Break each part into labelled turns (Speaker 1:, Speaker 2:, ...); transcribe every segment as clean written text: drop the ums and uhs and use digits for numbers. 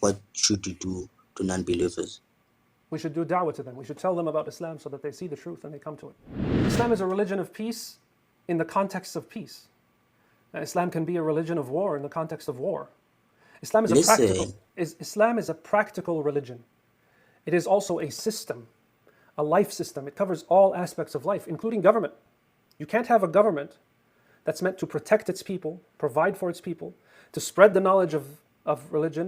Speaker 1: what should you do to non-believers?
Speaker 2: We should do da'wah to them. We should tell them about Islam so that they see the truth and they come to it. Islam is a religion of peace in the context of peace. Islam can be a religion of war in the context of war. Islam is Islam is a practical religion. It is also a system, a life system. It covers all aspects of life, including government. You can't have a government that's meant to protect its people, provide for its people, to spread the knowledge of religion,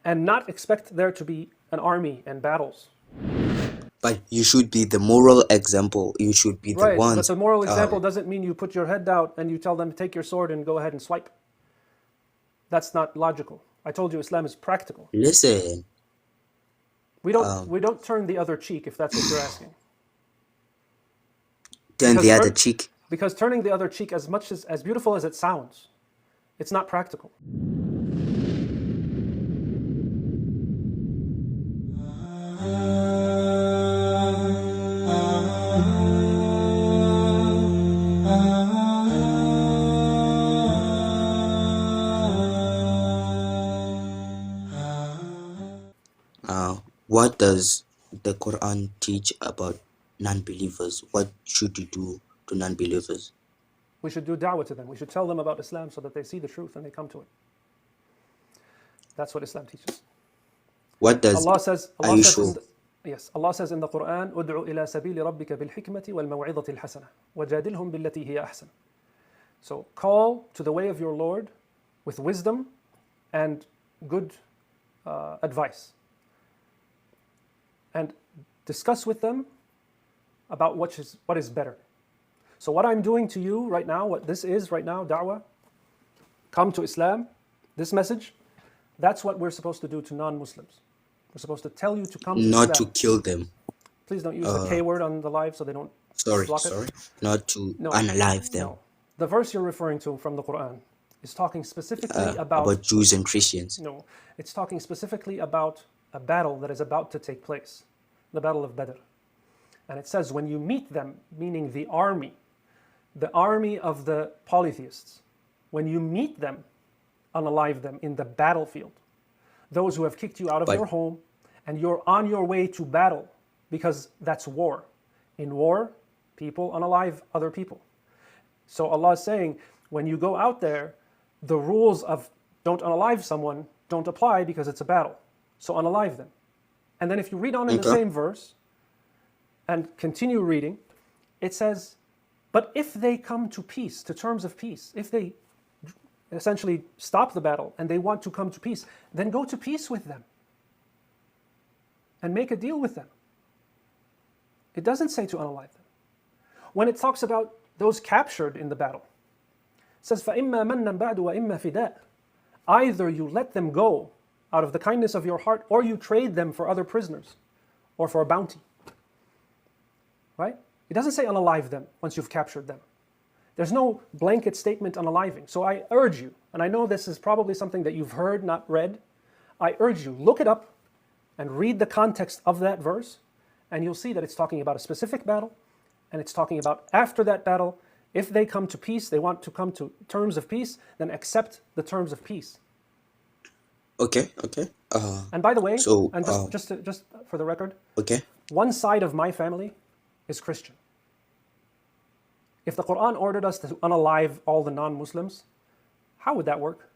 Speaker 2: and not expect there to be an army and battles.
Speaker 1: But you should be the moral example. You should be the ones.
Speaker 2: But the moral example doesn't mean you put your head down and you tell them to take your sword and go ahead and swipe. That's not logical. I told you Islam is practical.
Speaker 1: Listen.
Speaker 2: We don't turn the other cheek, if that's what you're asking.
Speaker 1: Turn the other cheek?
Speaker 2: Because turning the other cheek, as beautiful as it sounds, it's not practical.
Speaker 1: What does the Quran teach about non-believers? What should you do to non-believers?
Speaker 2: We should do da'wah to them. We should tell them about Islam so that they see the truth and they come to it. That's what Islam teaches.
Speaker 1: What does
Speaker 2: Allah says?
Speaker 1: Are you sure?
Speaker 2: Yes, Allah says in the Quran, "Ud'u ila sabili rabbika bil hikmati wal maw'izati al hasana, wajadilhum billati hiya ahsan." So call to the way of your Lord with wisdom and good advice, and discuss with them about what is better. So what I'm doing to you right now, what this is right now, da'wah, come to Islam, this message, that's what we're supposed to do to non-Muslims. We're supposed to tell you to come to Islam.
Speaker 1: Not to kill them.
Speaker 2: Please don't use the K word on the live so they don't block it.
Speaker 1: Not to unalive them.
Speaker 2: No. The verse you're referring to from the Quran is talking specifically about
Speaker 1: Jews and Christians.
Speaker 2: No, it's talking specifically about a battle that is about to take place, the Battle of Badr. And it says, when you meet them, meaning the army of the polytheists, when you meet them, unalive them in the battlefield, those who have kicked you out of your home, and you're on your way to battle, because that's war. In war, people unalive other people. So Allah is saying, when you go out there, the rules of don't unalive someone don't apply because it's a battle. So unalive them. And then if you read on in the same verse, and continue reading, it says, but if they come to peace, to terms of peace, if they essentially stop the battle and they want to come to peace, then go to peace with them and make a deal with them. It doesn't say to unalive them. When it talks about those captured in the battle, it says, فَإِمَّا مَنًّا بَعْدُ وَإِمَّا فِدَاء. Either you let them go out of the kindness of your heart, or you trade them for other prisoners or for a bounty. Right? It doesn't say unalive them once you've captured them. There's no blanket statement unaliving. So I urge you, and I know this is probably something that you've heard, not read, I urge you, look it up and read the context of that verse, and you'll see that it's talking about a specific battle, and it's talking about after that battle, if they come to peace, they want to come to terms of peace, then accept the terms of peace.
Speaker 1: Okay.
Speaker 2: And by the way, just for the record, one side of my family is Christian. If the Quran ordered us to unalive all the non-Muslims, how would that work?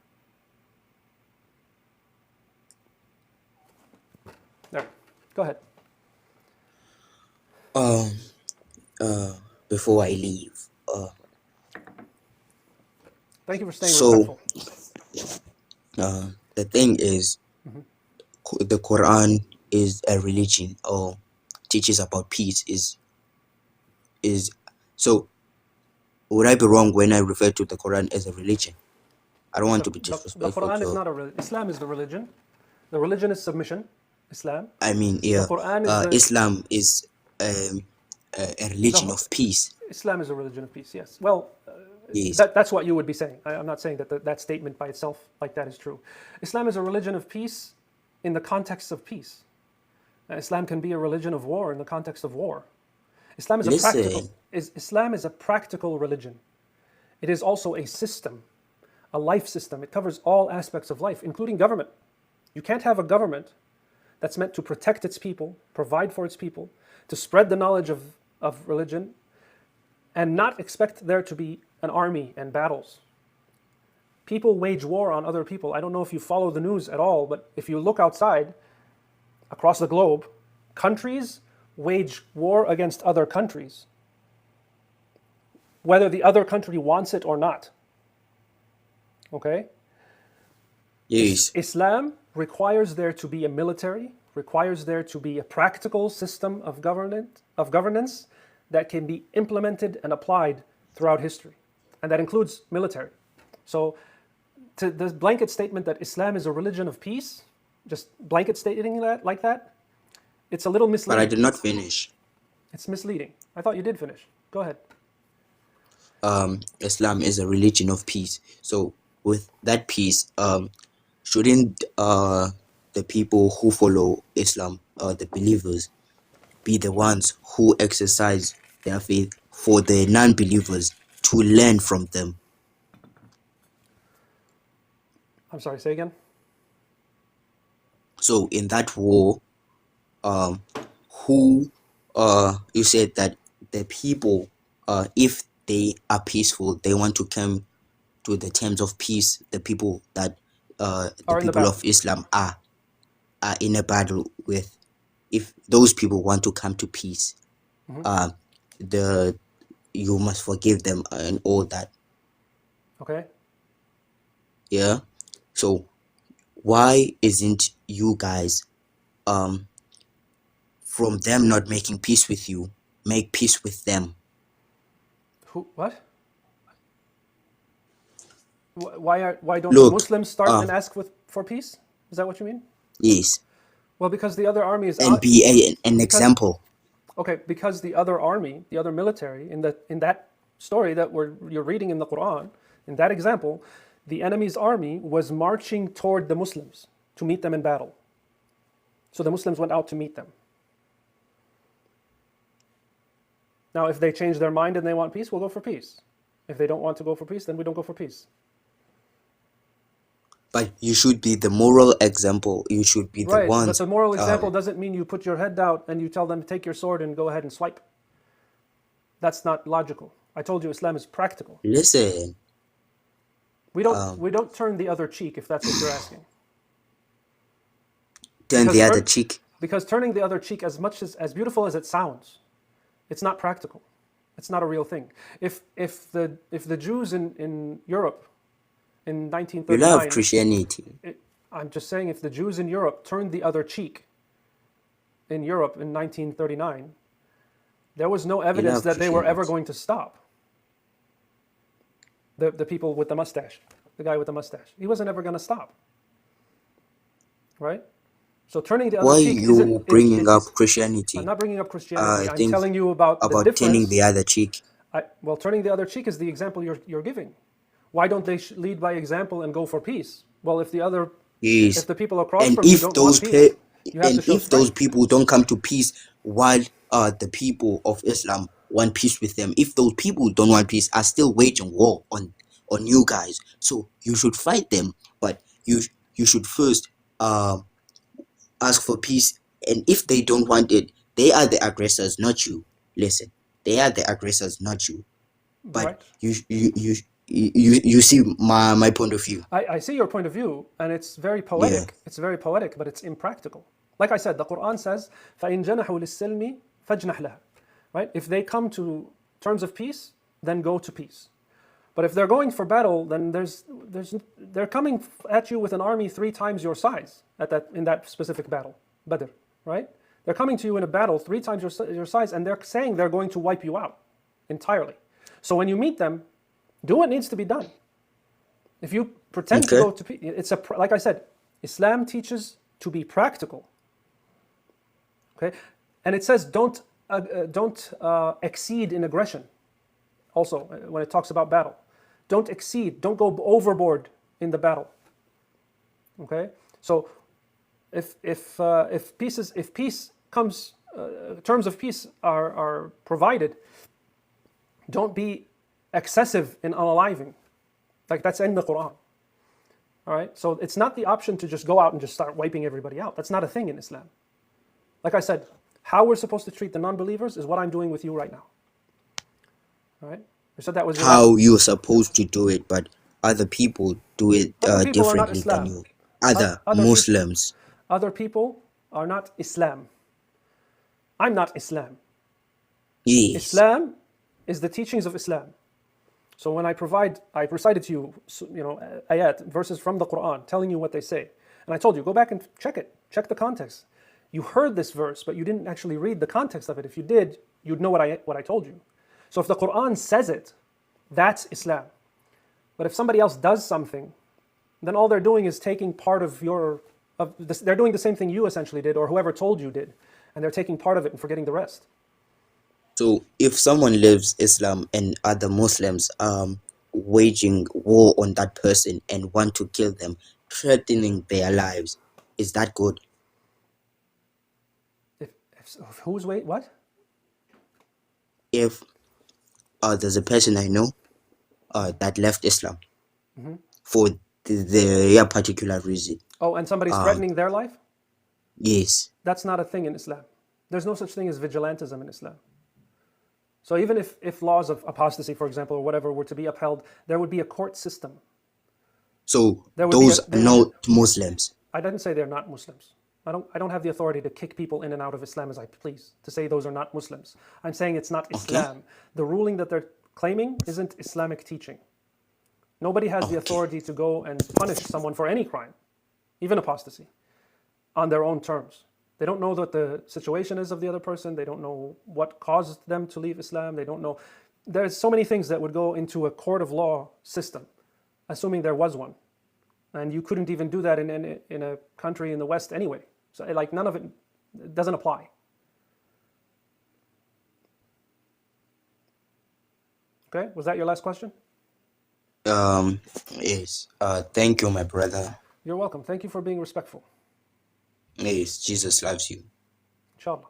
Speaker 2: There, go ahead.
Speaker 1: Before I leave,
Speaker 2: thank you for staying respectful.
Speaker 1: The thing is, the Quran is a religion, or teaches about peace. Is so. Would I be wrong when I refer to the Quran as a religion? I don't want to be disrespectful.
Speaker 2: The Quran is not a religion. Islam is the religion. The religion is submission. Islam.
Speaker 1: I mean, yeah. The Quran is Islam is a religion of peace.
Speaker 2: Islam is a religion of peace. Yes. Well.
Speaker 1: Yes.
Speaker 2: That's what you would be saying. I'm not saying that statement by itself like that is true. Islam is a religion of peace in the context of peace. Islam can be a religion of war in the context of war. Islam is a practical religion. It is also a system, a life system. It covers all aspects of life, including government. You can't have a government that's meant to protect its people, provide for its people, to spread the knowledge of religion, and not expect there to be an army and battles. People wage war on other people. I don't know if you follow the news at all, but if you look outside, across the globe, countries wage war against other countries, whether the other country wants it or not. Okay?
Speaker 1: Yes.
Speaker 2: Islam requires there to be a military, requires there to be a practical system of governance that can be implemented and applied throughout history. And that includes military. So to this blanket statement that Islam is a religion of peace, just blanket stating that like that, it's a little
Speaker 1: But I
Speaker 2: misleading.
Speaker 1: did not finish.
Speaker 2: It's misleading. I thought you did finish. Go ahead.
Speaker 1: Islam is a religion of peace. So with that peace, shouldn't the people who follow Islam, the believers, be the ones who exercise their faith for the non-believers to learn from them?
Speaker 2: I'm sorry, say again.
Speaker 1: So in that war, who you said that the people, if they are peaceful, they want to come to the terms of peace. The people that the
Speaker 2: Are in the
Speaker 1: people
Speaker 2: battle.
Speaker 1: of Islam are in a battle with. If those people want to come to peace, you must forgive them and all that.
Speaker 2: Okay?
Speaker 1: Yeah. So why isn't you guys from them not making peace with you, make peace with them?
Speaker 2: What? Why don't the
Speaker 1: Look,
Speaker 2: Muslims start and ask for peace? Is that what you mean?
Speaker 1: yes,
Speaker 2: Well, because the other army is
Speaker 1: and
Speaker 2: out.
Speaker 1: be an example.
Speaker 2: Okay, because the other army, the other military, in that story that you're reading in the Quran, in that example, the enemy's army was marching toward the Muslims to meet them in battle. So the Muslims went out to meet them. Now, if they change their mind and they want peace, we'll go for peace. If they don't want to go for peace, then we don't go for peace.
Speaker 1: But you should be the moral example. You should be the
Speaker 2: Right, but
Speaker 1: ones.
Speaker 2: the moral example doesn't mean you put your head down and you tell them to take your sword and go ahead and swipe. That's not logical. I told you Islam is practical.
Speaker 1: Listen,
Speaker 2: We don't turn the other cheek, if that's what you're asking.
Speaker 1: turn
Speaker 2: Because
Speaker 1: the other cheek.
Speaker 2: Because turning the other cheek, as beautiful as it sounds, it's not practical. It's not a real thing. If the Jews in Europe in
Speaker 1: You
Speaker 2: 1939,
Speaker 1: love Christianity.
Speaker 2: I'm just saying, if the Jews in Europe turned the other cheek in Europe in 1939, there was no evidence that they were ever
Speaker 1: Christianity.
Speaker 2: going to stop. The people with the mustache, the guy with the mustache, he wasn't ever going to stop. Right? So turning the other
Speaker 1: Why
Speaker 2: cheek
Speaker 1: you bringing up Christianity?
Speaker 2: I'm not bringing up Christianity.
Speaker 1: I
Speaker 2: I'm
Speaker 1: think
Speaker 2: telling you about the
Speaker 1: about
Speaker 2: difference.
Speaker 1: turning the other cheek.
Speaker 2: Well, turning the other cheek is the example you're giving. Why don't they lead by example and go for peace? Well, if
Speaker 1: Yes.
Speaker 2: the people across
Speaker 1: And
Speaker 2: from you
Speaker 1: if
Speaker 2: don't
Speaker 1: those
Speaker 2: want peace, you have to
Speaker 1: and
Speaker 2: show
Speaker 1: if those
Speaker 2: strength.
Speaker 1: people don't come to peace while the people of Islam want peace with them, if those people don't want peace, are still waging war on you guys. So you should fight them, but you should first ask for peace. And if they don't want it, they are the aggressors, not you. Listen, they are the aggressors, not you. But
Speaker 2: Right.
Speaker 1: you see my point of view.
Speaker 2: I see your point of view, and it's very
Speaker 1: Yeah.
Speaker 2: poetic. It's very poetic, but it's impractical. Like I said, the Quran says, فَإِن جَنَحُوا لِلسِّلْمِ فَاجْنَحْ لَهَا. Right? If they come to terms of peace, then go to peace. But if they're going for battle, then they're coming at you with an army 3 times your size in that specific battle, Badr, right? They're coming to you in a battle 3 times your size, and they're saying they're going to wipe you out entirely. So when you meet them, do what needs to be done. If you pretend to
Speaker 1: Okay.
Speaker 2: go to peace, like I said, Islam teaches to be practical. Okay, and it says don't exceed in aggression. Also, when it talks about battle, don't exceed, don't go overboard in the battle. Okay, so if peace comes, terms of peace are provided, don't be excessive in unaliving. Like that's in the Quran. All right? So it's not the option to just go out and just start wiping everybody out. That's not a thing in Islam. Like I said, how we're supposed to treat the non-believers is what I'm doing with you right now. All right? You said that was your last.
Speaker 1: How you're supposed to do it, but other people do it
Speaker 2: Other people are not
Speaker 1: differently than
Speaker 2: Islam.
Speaker 1: you. Other
Speaker 2: Other people,
Speaker 1: Muslims.
Speaker 2: other people are not Islam. I'm not Islam.
Speaker 1: Yes.
Speaker 2: Islam is the teachings of Islam. So when I recited to you, ayat, verses from the Quran, telling you what they say. And I told you, go back and check it. Check the context. You heard this verse, but you didn't actually read the context of it. If you did, you'd know what I told you. So if the Quran says it, that's Islam. But if somebody else does something, then all they're doing is taking part of they're doing the same thing you essentially did, or whoever told you did. And they're taking part of it and forgetting the rest.
Speaker 1: So if someone lives Islam and other Muslims waging war on that person and want to kill them, threatening their lives, is that good?
Speaker 2: What?
Speaker 1: If there's a person I know that left Islam for their particular reason.
Speaker 2: Oh, and somebody's threatening their life?
Speaker 1: Yes.
Speaker 2: That's not a thing in Islam. There's no such thing as vigilantism in Islam. So even if laws of apostasy, for example, or whatever were to be upheld, there would be a court system.
Speaker 1: So those are not Muslims.
Speaker 2: I didn't say they're not Muslims. I don't have the authority to kick people in and out of Islam as I please, to say those are not Muslims. I'm saying it's not Islam. The ruling that they're claiming isn't Islamic teaching. Nobody has the authority to go and punish someone for any crime, even apostasy, on their own terms. They don't know what the situation is of the other person. They don't know what caused them to leave Islam. They don't know. There's so many things that would go into a court of law system, assuming there was one. And you couldn't even do that in a country in the West anyway. So like none of it doesn't apply. Okay, was that your last question?
Speaker 1: Yes. Thank you, my brother.
Speaker 2: You're welcome. Thank you for being respectful.
Speaker 1: Yes, Jesus loves you.
Speaker 2: Inshallah.